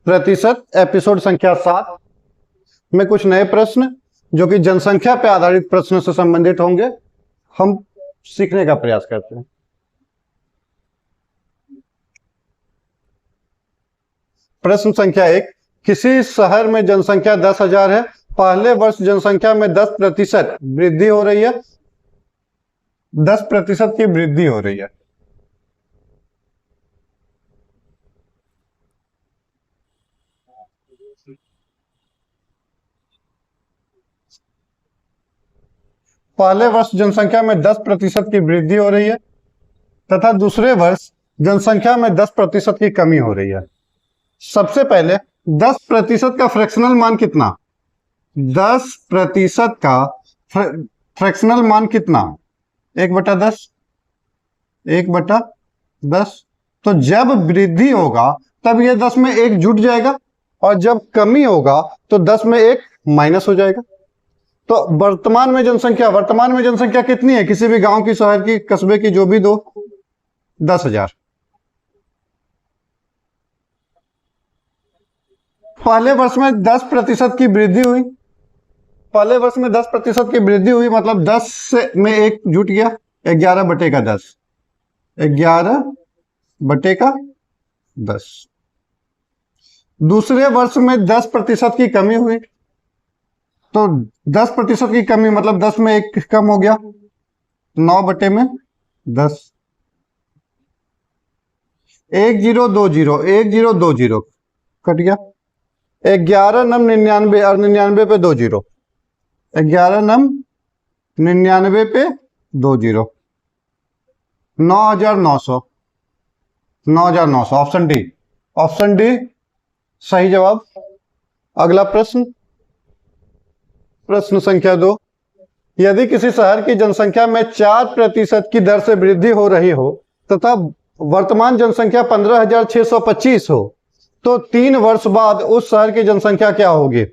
प्रतिशत एपिसोड संख्या 7 में कुछ नए प्रश्न जो कि जनसंख्या पर आधारित प्रश्नों से संबंधित होंगे हम सीखने का प्रयास करते हैं। प्रश्न संख्या 1, किसी शहर में जनसंख्या 10,000 है। पहले वर्ष जनसंख्या में 10% वृद्धि हो रही है। 10% की वृद्धि हो रही है। पहले वर्ष जनसंख्या में 10% की वृद्धि हो रही है तथा दूसरे वर्ष जनसंख्या में 10% की कमी हो रही है। सबसे पहले 10% का फ्रैक्शनल मान कितना? 10% का फ्रैक्शनल मान कितना? 1/10। 1/10। तो जब वृद्धि होगा तब ये 10 में 1 जुट जाएगा और जब कमी होगा तो 10 में 1 माइनस हो जाएगा। तो वर्तमान में जनसंख्या कितनी है? किसी भी गांव की, शहर की, कस्बे की, जो भी दो, 10,000। पहले वर्ष में 10% की वृद्धि हुई। पहले वर्ष में 10% की वृद्धि हुई मतलब 10 में 1 जुट गया, 11/10। 11/10। दूसरे वर्ष में 10% की कमी हुई तो 10% की कमी मतलब 10 में 1 कम हो गया, 9/10। 1020 कट गया। 11 9 99 और 99 पे 2 0। 11 9 99 पे 2 0। 9,900। 9,900। Option D. ऑप्शन डी सही जवाब। अगला प्रश्न, प्रश्न संख्या 2, यदि किसी शहर की जनसंख्या में 4% की दर से वृद्धि हो रही हो तथा वर्तमान जनसंख्या 15,625 हो तो 3 वर्ष बाद उस शहर की जनसंख्या क्या होगी?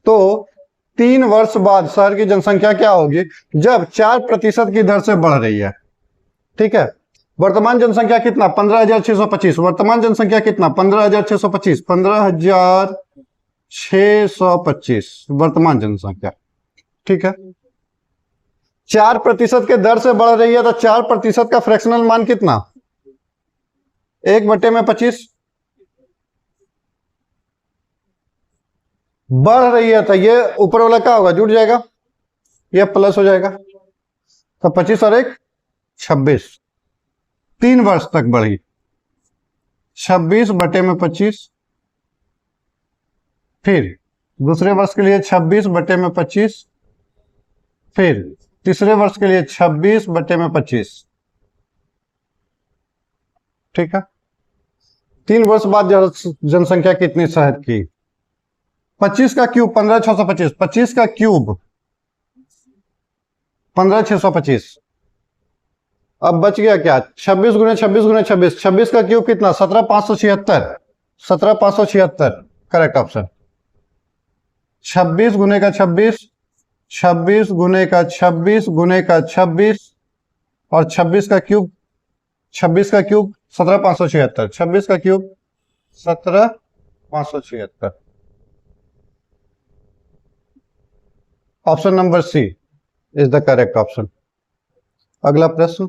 तो 3 वर्ष बाद शहर की जनसंख्या क्या होगी जब 4% की दर से बढ़ रही है। ठीक है, वर्तमान जनसंख्या कितना? 15,625। वर्तमान जनसंख्या कितना? 15,625। 15,625 वर्तमान जनसंख्या। ठीक है, 4% के दर से बढ़ रही है तो 4% का फ्रैक्शनल मान कितना? 1/25। बढ़ रही है तो ये ऊपर वाला क्या होगा? जुट जाएगा, ये प्लस हो जाएगा। तो 25 और 1 26। 3 वर्ष तक बढ़ी। 26/25। फिर दूसरे वर्ष के लिए 26/25। फिर तीसरे वर्ष के लिए 26/25। ठीक है, 3 वर्ष बाद जनसंख्या कितनी शहर की? 25 का क्यूब 15,625। 25 का क्यूब 15,625। अब बच गया क्या? 26 गुणे 26 गुणे 26। 26 का क्यूब कितना? 17,576। 17,576 करेक्ट ऑप्शन। 26 गुणे का 26, 26 गुणे का 26 गुणे का 26 और 26 का क्यूब 17,576। 26 का cube 17,576। Option number C is the correct option. अगला प्रश्न,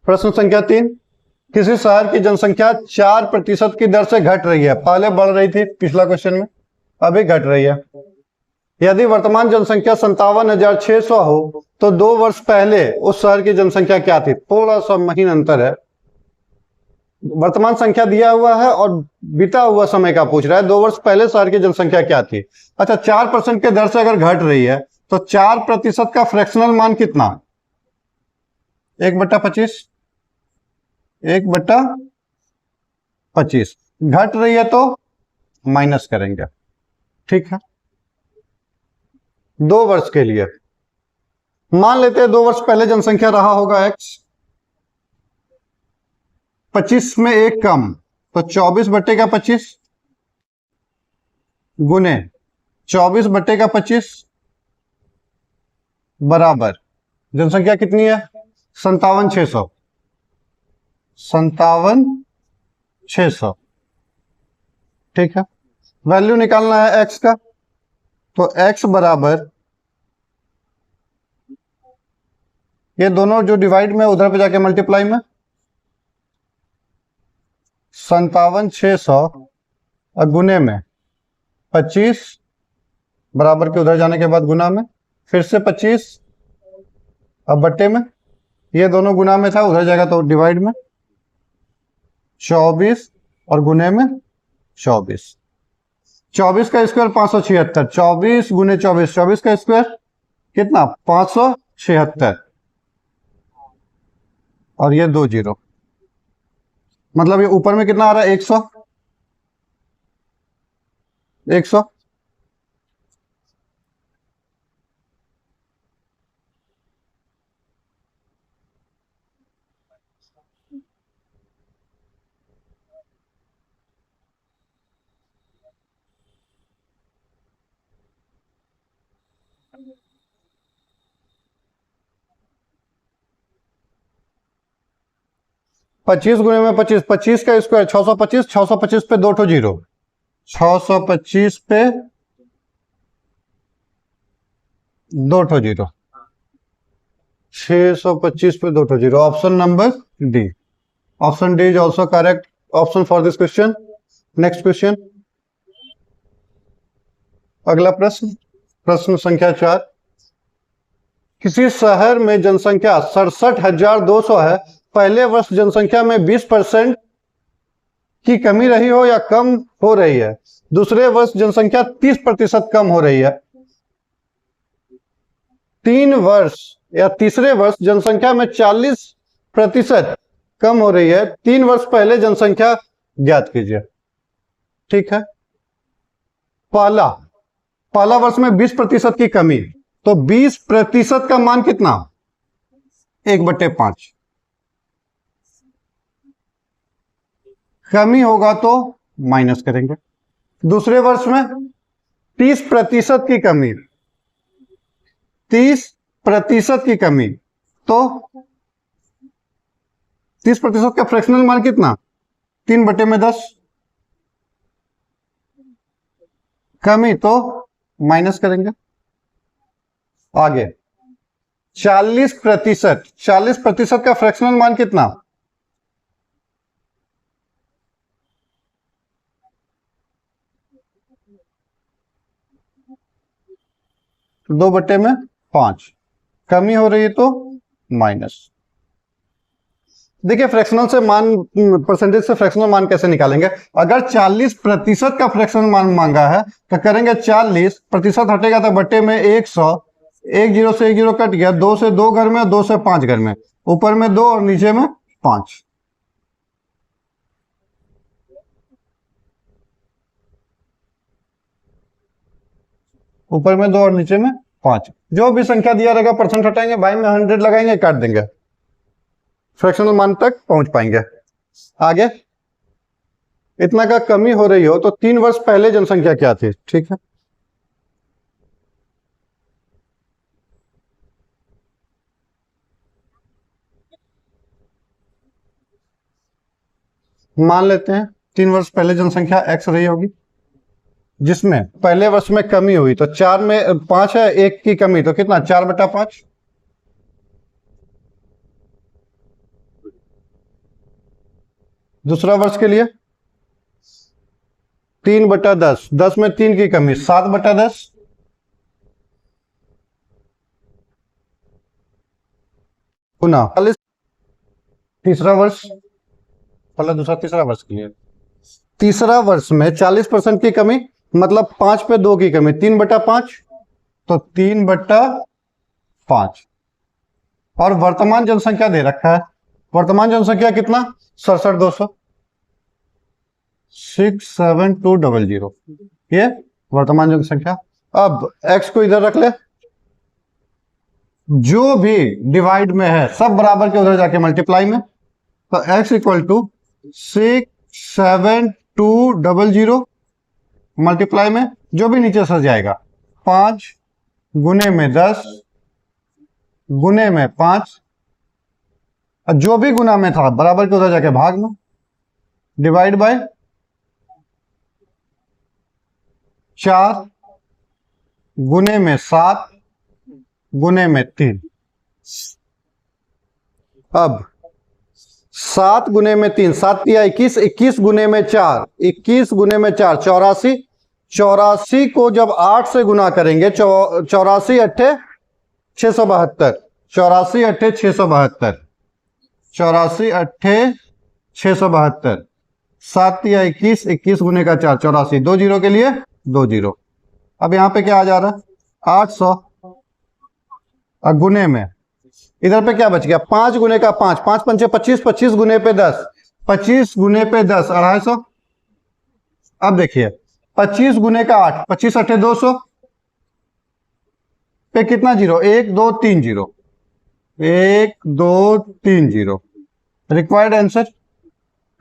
प्रश्न संख्या 3, किसी शहर की जनसंख्या 4% की दर से घट रही है। पहले बढ़ रही थी पिछला क्वेश्चन में, अभी घट रही है। यदि वर्तमान जनसंख्या 57,600 हो तो 2 वर्ष पहले उस शहर की जनसंख्या क्या थी? थोड़ा सा महीन अंतर है। वर्तमान संख्या दिया हुआ है और बीता हुआ समय का पूछ रहा है। 2 वर्ष पहले शहर की जनसंख्या क्या थी? अच्छा, 4% के दर से अगर घट रही है तो 4% का फ्रैक्शनल मान कितना? 1/25। 1/25। घट रही है तो माइनस करेंगे। ठीक है, 2 वर्ष के लिए मान लेते हैं 2 वर्ष पहले जनसंख्या रहा होगा x। 25 में 1 कम तो 24/25 गुने 24/25 बराबर जनसंख्या कितनी है? 57,600, 57,600। ठीक है, वैल्यू निकालना है x का, तो x बराबर ये दोनों जो डिवाइड में उधर पे जाके मल्टीप्लाई में, 57,600 और गुने में 25 बराबर के उधर जाने के बाद गुना में, फिर से 25 अब बट्टे में, ये दोनों गुना में था उधर जाएगा तो डिवाइड में, 24 और गुने में 24। 24 का स्क्वायर 576, 24 गुने 24, 24 का स्क्वायर कितना 576 और ये 2 जीरो, मतलब ये ऊपर में कितना आ रहा है 100, 100। पच्चीस गुने में 25, 25 का स्क्वायर 625, 625 पे 2 जीरो, 625 पे 2 जीरो, 625 पे 2 zero. Option number D, option D is also correct option for this question. Next question, अगला प्रश्न, प्रश्न संख्या 4। किसी शहर में जनसंख्या 67,200 है, पहले वर्ष जनसंख्या में 20% की कमी रही हो या कम हो रही है, दूसरे वर्ष जनसंख्या 30% कम हो रही है, 3 वर्ष या तीसरे वर्ष जनसंख्या में 40% कम हो रही है, 3 वर्ष पहले जनसंख्या ज्ञात कीजिए। ठीक है, पहला वर्ष में 20% की कमी, तो 20% का मान कितना 1/5, कमी होगा तो माइनस करेंगे। दूसरे वर्ष में 30% की कमी, 30% की कमी, तो 30% का फ्रैक्शनल मान कितना 3/10, कमी तो माइनस करेंगे। आगे 40%, 40% का फ्रैक्शनल मान कितना 2/5, कमी हो रही है तो माइनस। देखिए फ्रैक्शनल से मान, परसेंटेज से फ्रैक्शनल मान कैसे निकालेंगे। अगर 40% का फ्रैक्शनल मान मांगा है तो करेंगे 40% हटेगा तो बट्टे में 100, 1 जीरो से 1 जीरो कट गया, 2 से 2 घर में, 2 से 5 घर में, ऊपर में 2 और नीचे में 5। ऊपर में 2 और नीचे में 5, जो भी संख्या दिया रहेगा परसेंट हटाएंगे, बाई में 100 लगाएंगे, काट देंगे, फ्रैक्शनल मान तक पहुंच पाएंगे। आगे इतना का कमी हो रही हो तो 3 वर्ष पहले जनसंख्या क्या थी। ठीक है, मान लेते हैं 3 वर्ष पहले जनसंख्या x रही होगी, जिसमें पहले वर्ष में कमी हुई तो 4 में 5 है, 1 की कमी तो कितना 4/5। दूसरा वर्ष के लिए 3/10, 10 में 3 की कमी 7/10, गुना 40। तीसरा वर्ष, पहला दूसरा तीसरा वर्ष के लिए, तीसरा वर्ष में 40% की कमी, मतलब 5 पे 2 की कमी, 3/5, तो 3/5। और वर्तमान जनसंख्या दे रखा है, वर्तमान जनसंख्या कितना 67,200, 67200, ये वर्तमान जनसंख्या। अब x को इधर रख ले, जो भी डिवाइड में है सब बराबर के उधर जाके मल्टीप्लाई में, तो x इक्वल टू 67200 मल्टीप्लाई में जो भी नीचे सर जाएगा 5 गुने में 10 गुने में 5 और जो भी गुना में था बराबर के उधर जाके भाग में, डिवाइड बाय 4 गुने में 7 गुने में 3। अब 7 गुने में 3, 7 या 21, 21 गुने में 4, 21 गुने में 4 84। 84 को जब 8 से गुना करेंगे, 84 अट्ठे 672, 84 अट्ठे 672, 84 अट्ठे 672। 7 या 21, 21 गुने का 4 84, 2 जीरो के लिए 2 जीरो। अब यहां पे क्या आ जा रहा है 800, और गुने में इधर पे क्या बच गया 5 गुने का 5, 5 पंचे 25, 25 गुने पे 10, 25 गुने पे 10 250। अब देखिए 25 गुने का 8, 25 अट्ठे 200 पे कितना zero, 1 2 3 zero, 1 2 3 zero. Required answer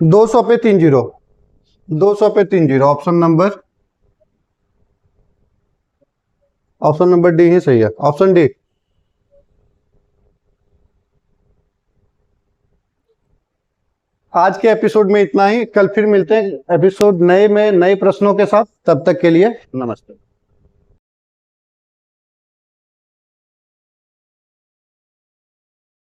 200 पे 3 जीरो, 200 पे 3 जीरो। ऑप्शन नंबर डी ही सही है, ऑप्शन डी। आज के एपिसोड में इतना ही, कल फिर मिलते हैं एपिसोड नए में नए प्रश्नों के साथ। तब तक के लिए नमस्ते।